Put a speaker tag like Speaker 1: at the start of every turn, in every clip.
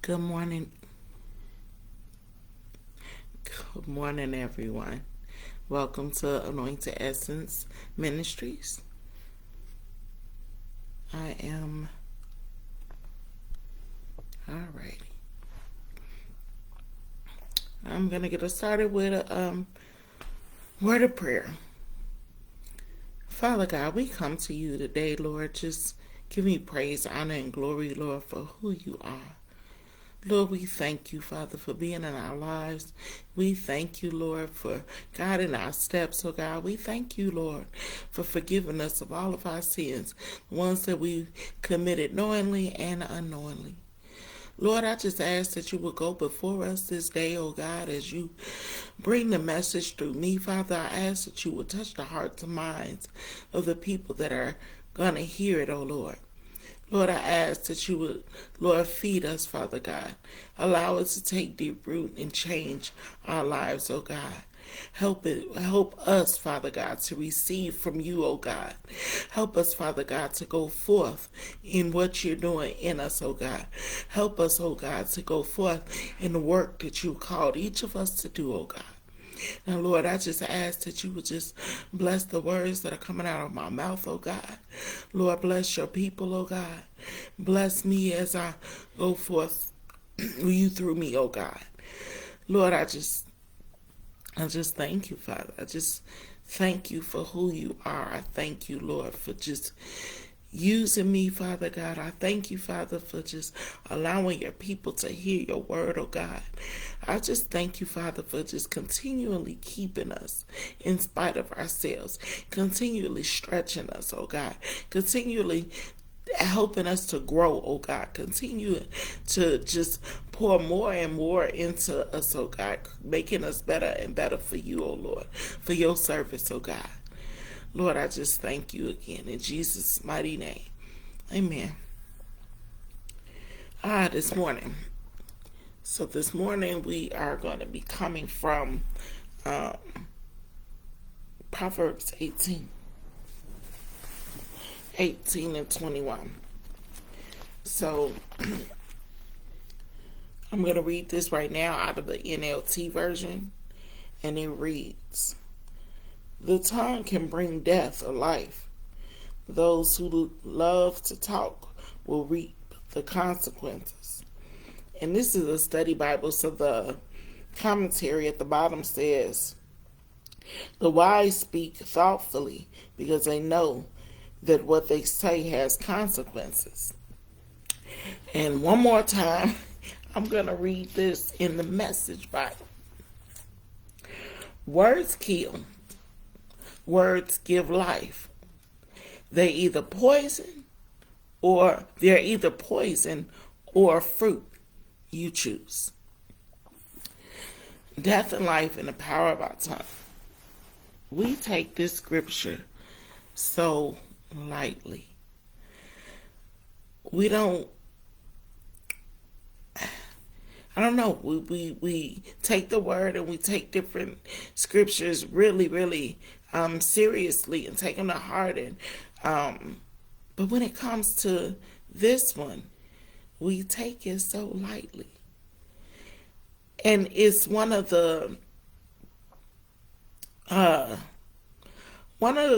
Speaker 1: Good morning. Good morning, everyone. Welcome to Anointed Essence Ministries. I am alrighty. I'm gonna get us started with a word of prayer. Father God, we come to you today, Lord. Just give me praise, honor, and glory, Lord, for who you are. Lord, we thank you, Father, for being in our lives. We thank you, Lord, for guiding our steps, oh God. We thank you, Lord, for forgiving us of all of our sins, the ones that we committed knowingly and unknowingly. Lord, I just ask that you would go before us this day, oh God, as you bring the message through me, Father. I ask that you would touch the hearts and minds of the people that are going to hear it, oh Lord. Lord, I ask that you would, Lord, feed us, Father God. Allow us to take deep root and change our lives, oh God. Help us, Father God, to receive from you, oh God. Help us, Father God, to go forth in what you're doing in us, oh God. Help us, oh God, to go forth in the work that you called each of us to do, oh God. Now, Lord, I just ask that you would just bless the words that are coming out of my mouth, oh God. Lord, bless your people, oh God. Bless me as I go forth, you through me, oh God. Lord, I just thank you, Father. I just thank you for who you are. I thank you, Lord, for just using me, Father God. I thank you, Father, for just allowing your people to hear your word, oh God. I just thank you, Father, for just continually keeping us in spite of ourselves, continually stretching us, oh God, continually helping us to grow, oh God. Continue to just pour more and more into us, oh God, making us better and better for you, oh Lord, for your service, oh God. Lord, I just thank you again in Jesus' mighty name. Amen. This morning. So this morning we are going to be coming from um, Proverbs 18 and 21. So I'm going to read this right now out of the NLT version, and it reads, "The tongue can bring death or life. Those who love to talk will reap the consequences." And this is a study Bible, so the commentary at the bottom says, "The wise speak thoughtfully because they know that what they say has consequences." And one more time, I'm going to read this in the Message Bible. Words kill. Words give life. They're either poison or fruit. You choose. Death and life in the power of our tongue. We take this scripture so lightly. We don't, I don't know, we take the word and we take different scriptures really, really seriously and take them to heart. And but when it comes to this one, we take it so lightly. And it's one of the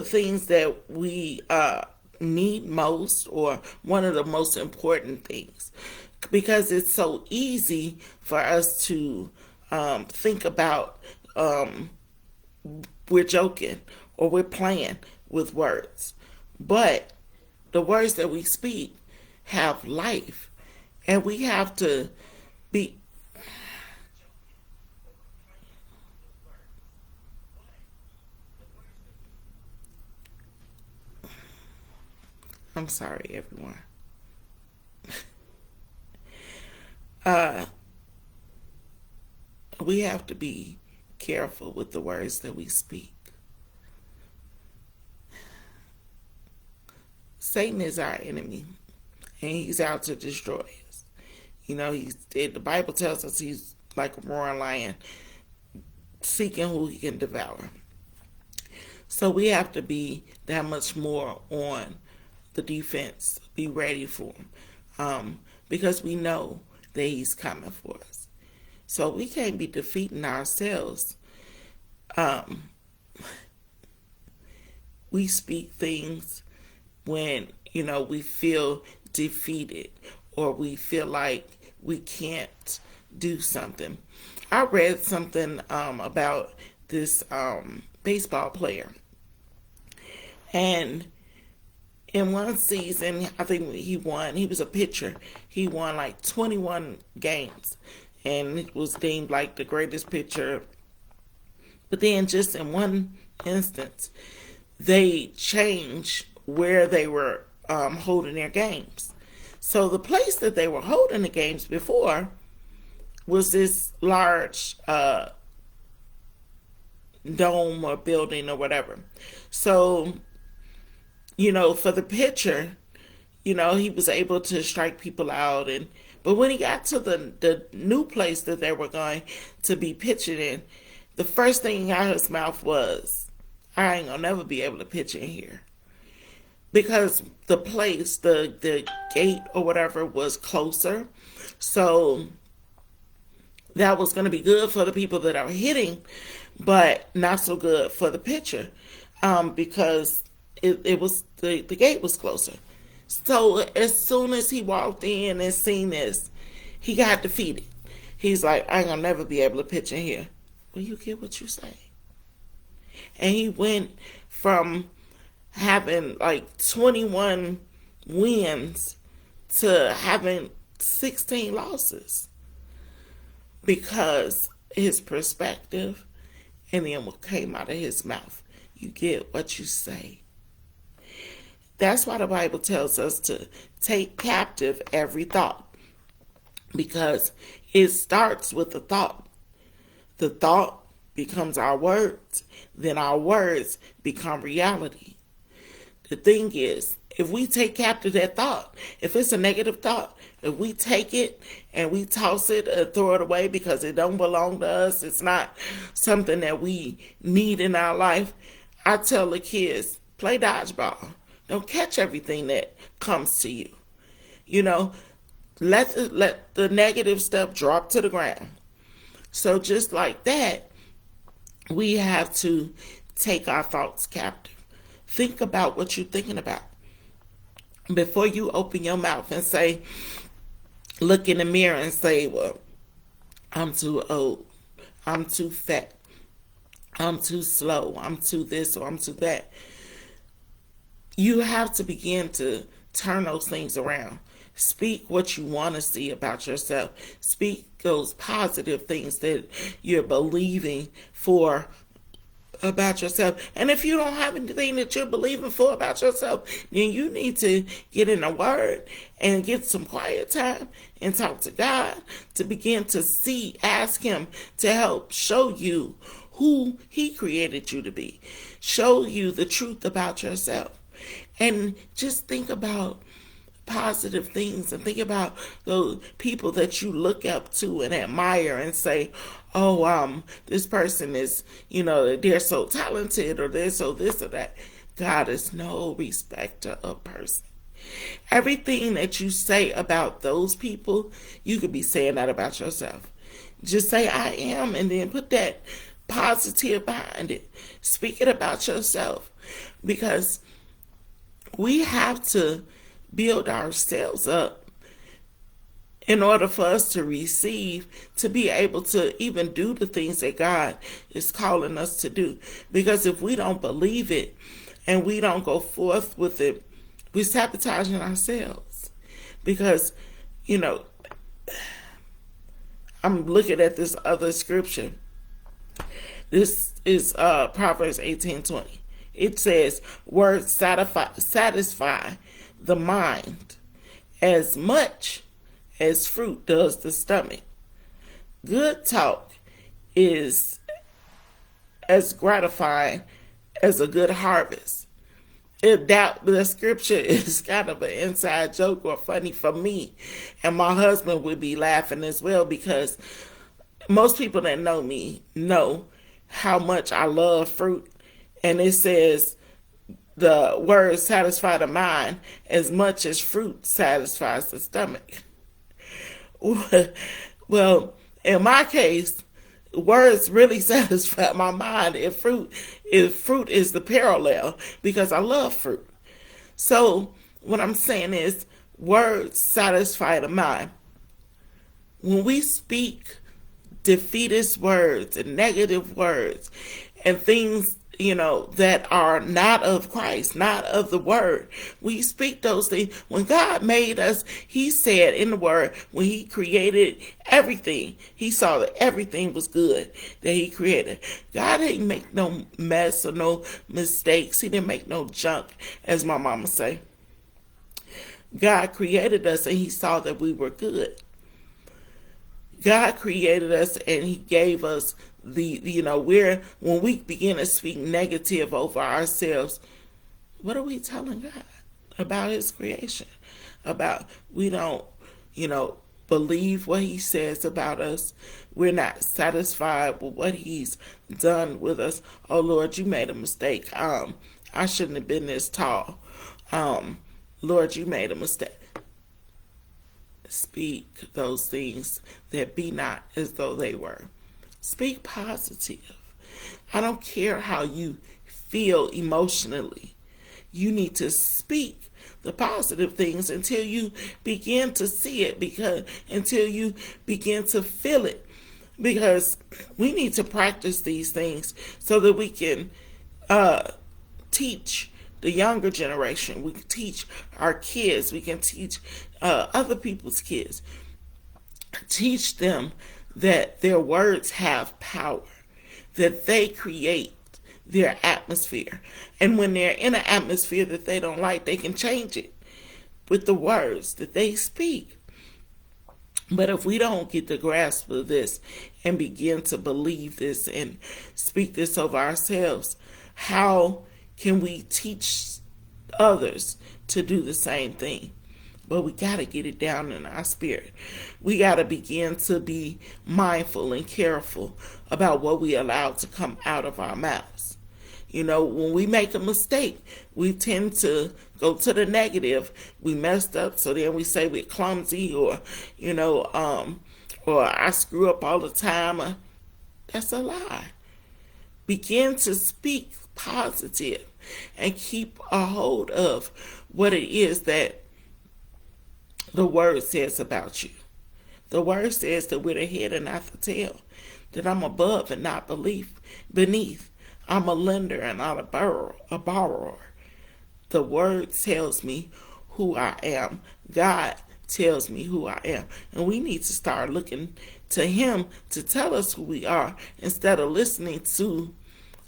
Speaker 1: things that we need most, or one of the most important things, because it's so easy for us to think about we're joking or we're playing with words. But the words that we speak have life, and we have to be. I'm sorry, everyone. We have to be careful with the words that we speak. Satan is our enemy, and he's out to destroy us. You know, the Bible tells us he's like a roaring lion, seeking who he can devour. So we have to be that much more on the defense, be ready for him, because we know that he's coming for us. So we can't be defeating ourselves. We speak things when, we feel defeated or we feel like we can't do something. I read something about this baseball player. And in one season, I think he was a pitcher. He won like 21 games and it was deemed like the greatest pitcher. But then just in one instance, they changed where they were holding their games. So the place that they were holding the games before was this large dome or building or whatever. So, for the pitcher, he was able to strike people out. But when he got to the new place that they were going to be pitching in, the first thing out of his mouth was, I ain't gonna never be able to pitch in here. Because the place, the gate or whatever was closer. So that was going to be good for the people that are hitting, but not so good for the pitcher because it was the gate was closer. So as soon as he walked in and seen this, he got defeated. He's like, I ain't going to never be able to pitch in here. Well, you get what you say. And he went from having like 21 wins to having 16 losses because his perspective and then what came out of his mouth. You get what you say. That's why the Bible tells us to take captive every thought, because it starts with the thought. The thought becomes our words, then our words become reality. The thing is, if we take captive that thought, if it's a negative thought, if we take it and we toss it or throw it away because it don't belong to us, it's not something that we need in our life. I tell the kids, play dodgeball. Don't catch everything that comes to you. Let the negative stuff drop to the ground. So just like that, we have to take our thoughts captive. Think about what you're thinking about. Before you open your mouth and say, look in the mirror and say, well, I'm too old, I'm too fat, I'm too slow, I'm too this or I'm too that. You have to begin to turn those things around. Speak what you want to see about yourself. Speak those positive things that you're believing for about yourself. And if you don't have anything that you're believing for about yourself, then you need to get in the Word and get some quiet time and talk to God to begin to ask Him to help show you who He created you to be. Show you the truth about yourself. And just think about positive things and think about those people that you look up to and admire and say, oh, this person is, they're so talented or they're so this or that. God is no respecter of person. Everything that you say about those people, you could be saying that about yourself. Just say, I am, and then put that positive behind it. Speak it about yourself, because we have to build ourselves up in order for us to receive, to be able to even do the things that God is calling us to do. Because if we don't believe it and we don't go forth with it, we're sabotaging ourselves. Because, I'm looking at this other scripture. This is Proverbs 18:20. It says, words satisfy the mind as much as fruit does the stomach. Good talk is as gratifying as a good harvest. The scripture is kind of an inside joke or funny for me, and my husband would be laughing as well, because most people that know me know how much I love fruit. And it says the words satisfy the mind as much as fruit satisfies the stomach. Well, in my case, words really satisfy my mind. If fruit is the parallel, because I love fruit. So what I'm saying is, words satisfy the mind. When we speak defeatist words and negative words and things, that are not of Christ, not of the word, we speak those things. When God made us, he said in the word, when he created everything, he saw that everything was good that he created. God didn't make no mess or no mistakes. He didn't make no junk, as my mama say. God created us and he saw that we were good. God created us and he gave us when we begin to speak negative over ourselves, what are we telling God about his creation? About we don't, believe what he says about us. We're not satisfied with what he's done with us. Oh Lord, you made a mistake. I shouldn't have been this tall. Lord, you made a mistake. Speak those things that be not as though they were. Speak positive. I don't care how you feel emotionally. You need to speak the positive things until you begin to see it, until you begin to feel it. Because we need to practice these things so that we can teach the younger generation. We can teach our kids. We can teach other people's kids. Teach them that their words have power, that they create their atmosphere. And when they're in an atmosphere that they don't like, they can change it with the words that they speak. But if we don't get the grasp of this and begin to believe this and speak this over ourselves, how can we teach others to do the same thing? But we got to get it down in our spirit. We got to begin to be mindful and careful about what we allow to come out of our mouths. When we make a mistake, we tend to go to the negative. We messed up, so then we say we're clumsy, or I screw up all the time. That's a lie. Begin to speak positive and keep a hold of what it is that the word says about you. The word says that we're the head and not the tail, that I'm above and not beneath. I'm a lender and not a borrower. The word tells me who I am. God tells me who I am. And we need to start looking to him to tell us who we are, instead of listening to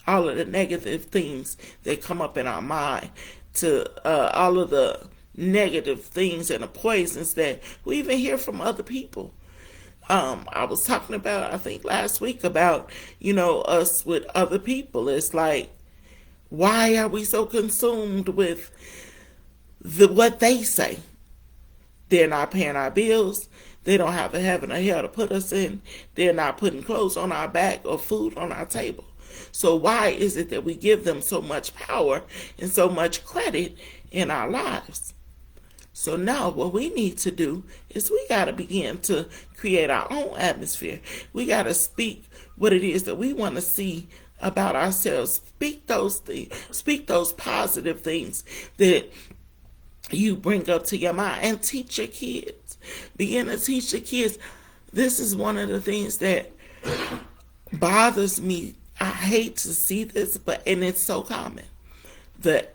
Speaker 1: all of the negative things that come up in our mind, to all of the negative things and the poisons that we even hear from other people. I was talking about, I think last week, about, us with other people. It's like, why are we so consumed with what they say? They're not paying our bills. They don't have a heaven or hell to put us in. They're not putting clothes on our back or food on our table. So why is it that we give them so much power and so much credit in our lives? So now what we need to do is we got to begin to create our own atmosphere. We got to speak what it is that we want to see about ourselves. Speak those things. Speak those positive things that you bring up to your mind, and teach your kids. Begin to teach your kids. This is one of the things that bothers me. I hate to see this, and it's so common. The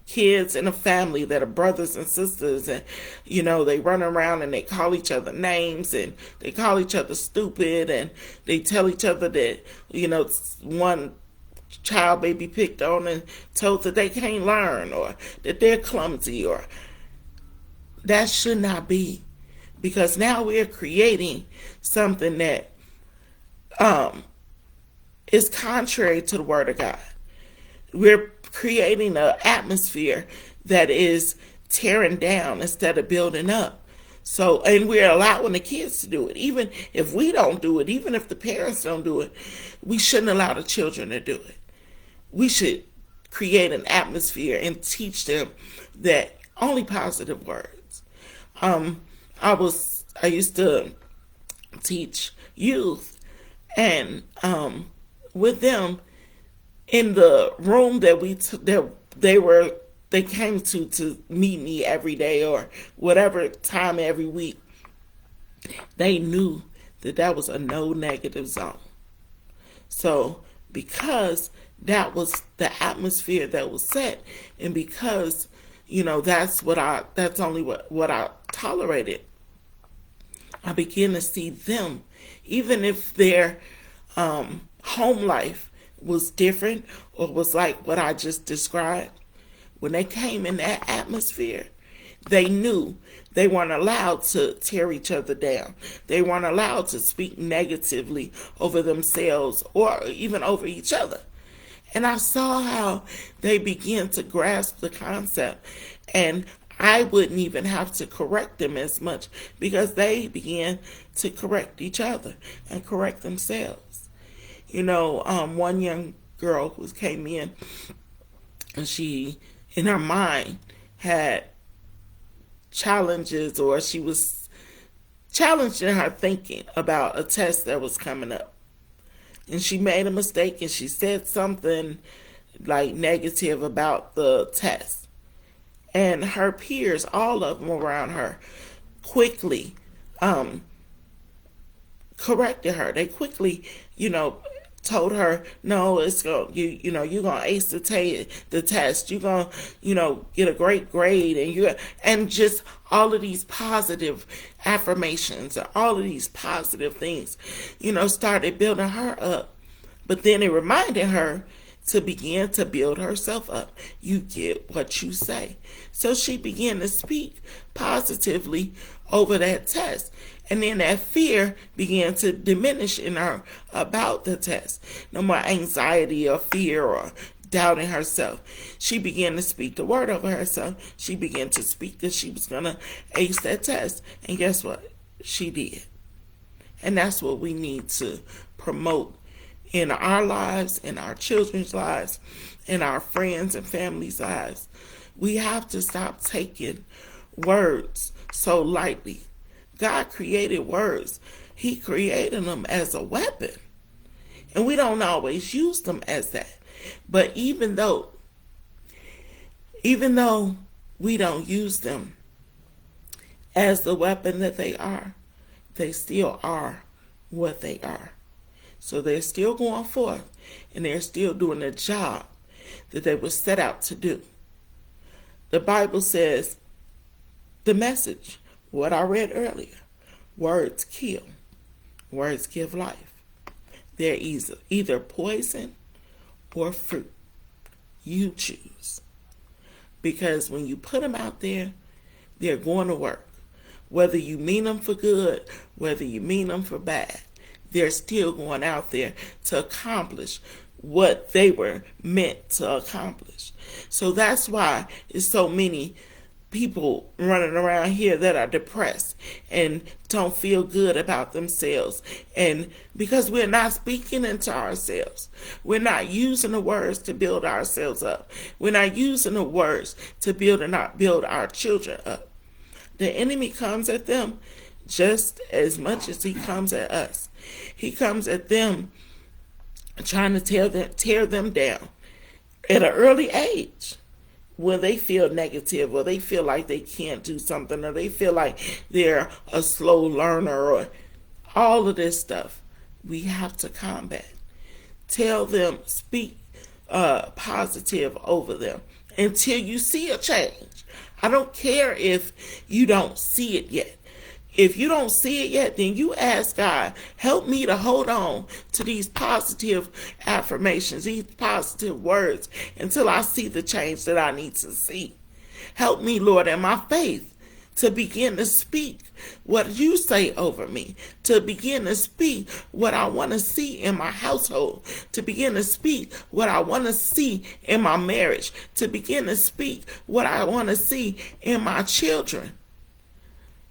Speaker 1: kids in a family that are brothers and sisters, and they run around and they call each other names, and they call each other stupid, and they tell each other that one child may be picked on and told that they can't learn, or that they're clumsy, or that should not be, because now we're creating something that is contrary to the word of God. We're creating an atmosphere that is tearing down instead of building up. So, and we're allowing the kids to do it. Even if we don't do it, even if the parents don't do it, we shouldn't allow the children to do it. We should create an atmosphere and teach them that only positive words. I was I used to teach youth, and with them in the room that they came to meet me every day or whatever time every week, they knew that that was a no negative zone. So because that was the atmosphere that was set, and because that's only what I tolerated, I began to see them, even if their home life was different or was like what I just described. When they came in that atmosphere, they knew they weren't allowed to tear each other down. They weren't allowed to speak negatively over themselves or even over each other. And I saw how they began to grasp the concept. And I wouldn't even have to correct them as much because they began to correct each other and correct themselves. One young girl who came in, and she, in her mind, had challenges, or she was challenged in her thinking about a test that was coming up. And she made a mistake and she said something like negative about the test. And her peers, all of them around her, quickly corrected her. They quickly, told her, no, it's going you're gonna ace the test. You're gonna, get a great grade, and just all of these positive affirmations and all of these positive things, started building her up. But then it reminded her to begin to build herself up. You get what you say. So she began to speak positively over that test. And then that fear began to diminish in her about the test. No more anxiety or fear or doubting herself. She began to speak the word over herself. She began to speak that she was going to ace that test. And guess what? She did. And that's what we need to promote in our lives, in our children's lives, in our friends and families' lives. We have to stop taking words so lightly. God created words. He created them as a weapon. And we don't always use them as that. But even though we don't use them as the weapon that they still are what they are. So they're still going forth, and they're still doing the job that they were set out to do. The Bible says, the Message, what I read earlier, words kill, words give life. They're either poison or fruit. You choose. Because when you put them out there, they're going to work. Whether you mean them for good, whether you mean them for bad, they're still going out there to accomplish what they were meant to accomplish. So that's why it's so many people running around here that are depressed and don't feel good about themselves. And because we're not speaking into ourselves, we're not using the words to build ourselves up. We're not using the words to build our children up. The enemy comes at them just as much as he comes at us. He comes at them trying to tear them down at an early age, when they feel negative, or they feel like they can't do something, or they feel like they're a slow learner, or all of this stuff. We have to combat. Tell them, speak positive over them until you see a change. I don't care if you don't see it yet. If you don't see it yet, then you ask God, help me to hold on to these positive affirmations, these positive words, until I see the change that I need to see. Help me, Lord, in my faith to begin to speak what you say over me, to begin to speak what I want to see in my household, to begin to speak what I want to see in my marriage, to begin to speak what I want to see in my children.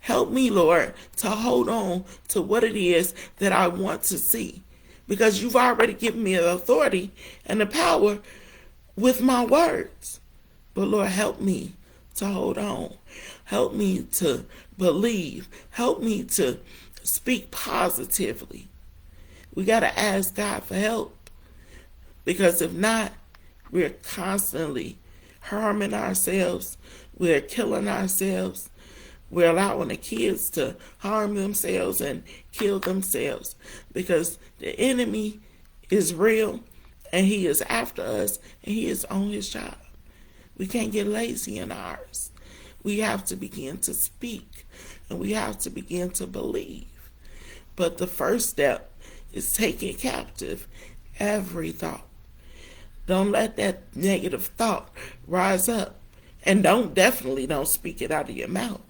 Speaker 1: Help me, Lord, to hold on to what it is that I want to see. Because you've already given me the authority and the power with my words. But Lord, help me to hold on. Help me to believe. Help me to speak positively. We got to ask God for help, because if not, we're constantly harming ourselves. We're killing ourselves. We're allowing the kids to harm themselves and kill themselves, because the enemy is real and he is after us and he is on his job. We can't get lazy in ours. We have to begin to speak and we have to begin to believe. But the first step is taking captive every thought. Don't let that negative thought rise up, and definitely don't speak it out of your mouth.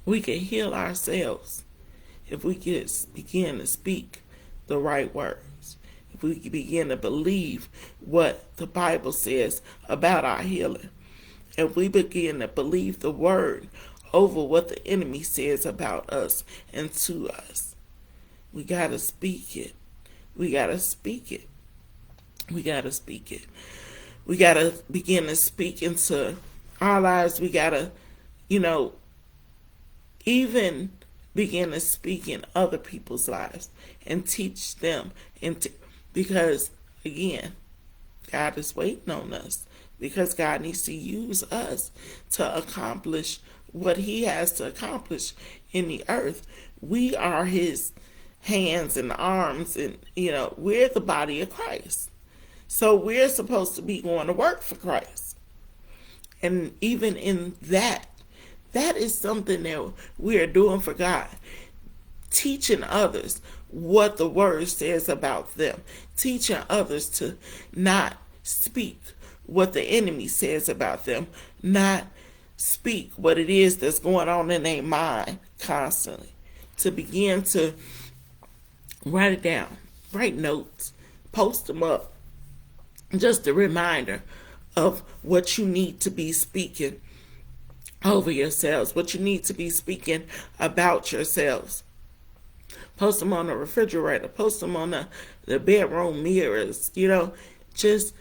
Speaker 1: We can heal ourselves if we can begin to speak the right words. If we can begin to believe what the Bible says about our healing. If we begin to believe the word over what the enemy says about us and to us. We got to speak it. We got to speak it. We got to speak it. We got to begin to speak into our lives. We got to, even begin to speak in other people's lives and teach them. Because, again, God is waiting on us, because God needs to use us to accomplish what he has to accomplish in the earth. We are his hands and arms, and we're the body of Christ. So we're supposed to be going to work for Christ. And even in that is something that we're doing for God. Teaching others what the word says about them. Teaching others to not speak what the enemy says about them. Not speak what it is that's going on in their mind constantly. To begin to write it down. Write notes. Post them up. Just a reminder of what you need to be speaking over yourselves. What you need to be speaking about yourselves. Post them on the refrigerator. Post them on the bedroom mirrors. Just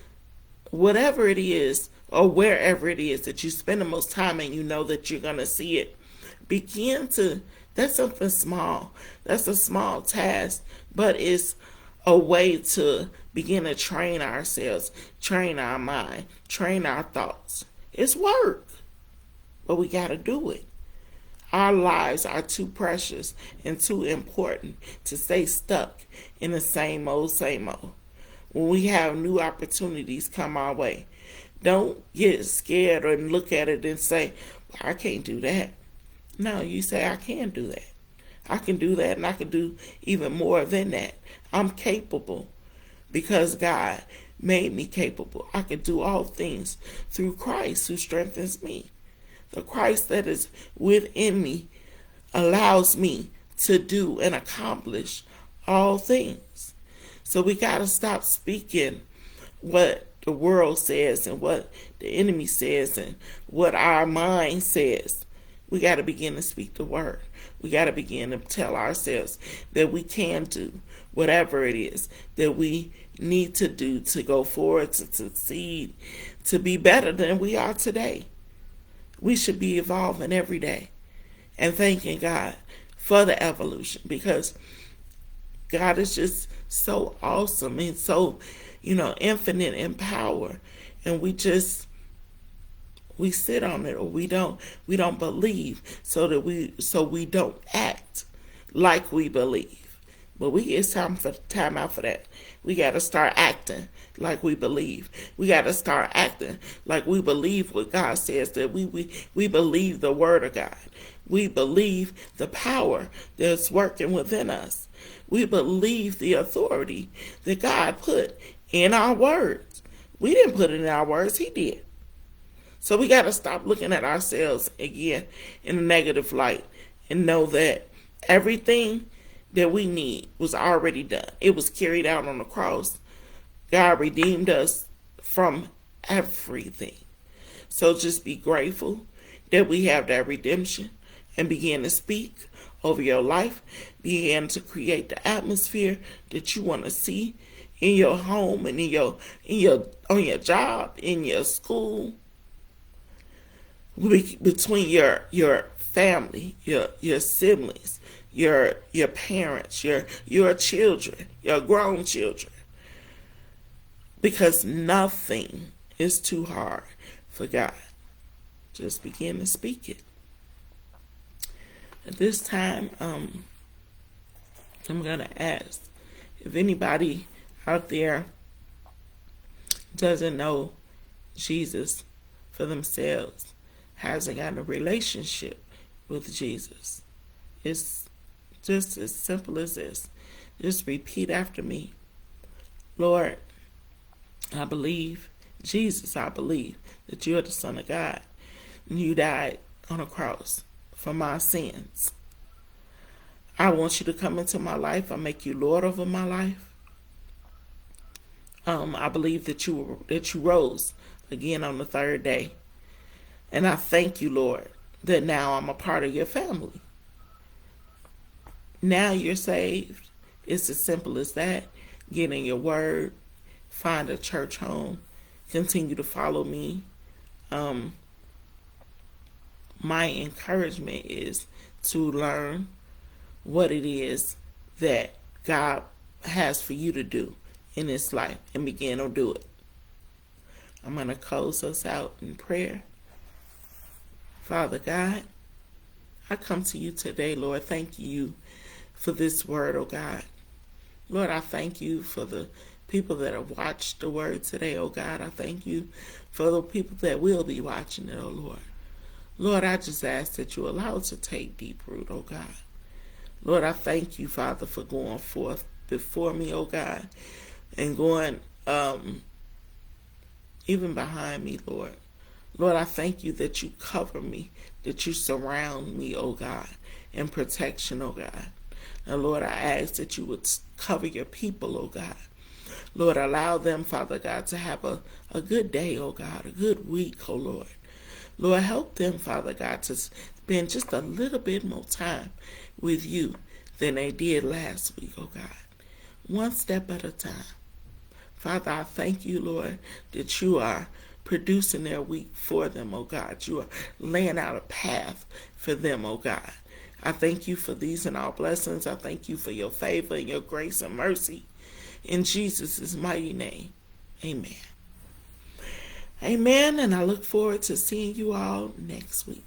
Speaker 1: whatever it is or wherever it is that you spend the most time and you know that you're going to see it. That's something small. That's a small task, but it's a way to begin to train ourselves, train our mind, train our thoughts. It's work, but we got to do it. Our lives are too precious and too important to stay stuck in the same old, same old. When we have new opportunities come our way, don't get scared and look at it and say, I can't do that. No, you say, I can do that. I can do that, and I can do even more than that. I'm capable because God made me capable. I can do all things through Christ who strengthens me. The Christ that is within me allows me to do and accomplish all things. So we got to stop speaking what the world says and what the enemy says and what our mind says. We got to begin to speak the word. We got to begin to tell ourselves that we can do whatever it is that we need to do to go forward, to succeed, to be better than we are today. We should be evolving every day and thanking God for the evolution, because God is just so awesome and so, infinite in power. And we sit on it, or we don't believe, so we don't act like we believe. But it's time out for that. We got to start acting like we believe. We got to start acting like we believe what God says, that we believe the word of God. We believe the power that's working within us. We believe the authority that God put in our words. We didn't put it in our words, he did. So we got to stop looking at ourselves again in a negative light and know that everything that we need was already done. It was carried out on the cross. God redeemed us from everything. So just be grateful that we have that redemption and begin to speak over your life. Begin to create the atmosphere that you want to see in your home and in your on your job, in your school, between your family, your siblings, your parents, your children, your grown children, because nothing is too hard for God. Just begin to speak it. At this time, I'm gonna ask if anybody out there doesn't know Jesus for themselves, hasn't got a relationship with Jesus. It's just as simple as this. Just repeat after me. Lord, I believe, Jesus, I believe that you are the Son of God. And you died on a cross for my sins. I want you to come into my life. I make you Lord over my life. I believe that you rose again on the third day. And I thank you, Lord, that now I'm a part of your family. Now you're saved. It's as simple as that. Get in your word. Find a church home. Continue to follow me. My encouragement is to learn what it is that God has for you to do in this life and begin to do it. I'm going to close us out in prayer. Father God, I come to you today, Lord. Thank you for this word, oh God. Lord, I thank you for the people that have watched the word today, oh God. I thank you for the people that will be watching it, oh Lord. Lord, I just ask that you allow it to take deep root, oh God. Lord, I thank you, Father, for going forth before me, oh God, and going even behind me, Lord. Lord, I thank you that you cover me, that you surround me, oh God, in protection, oh God. And Lord, I ask that you would cover your people, oh God. Lord, allow them, Father God, to have a good day, oh God, a good week, oh Lord. Lord, help them, Father God, to spend just a little bit more time with you than they did last week, oh God. One step at a time. Father, I thank you, Lord, that you are producing their week for them, oh God. You are laying out a path for them, oh God. I thank you for these and all blessings. I thank you for your favor and your grace and mercy. In Jesus' mighty name, amen. Amen, and I look forward to seeing you all next week.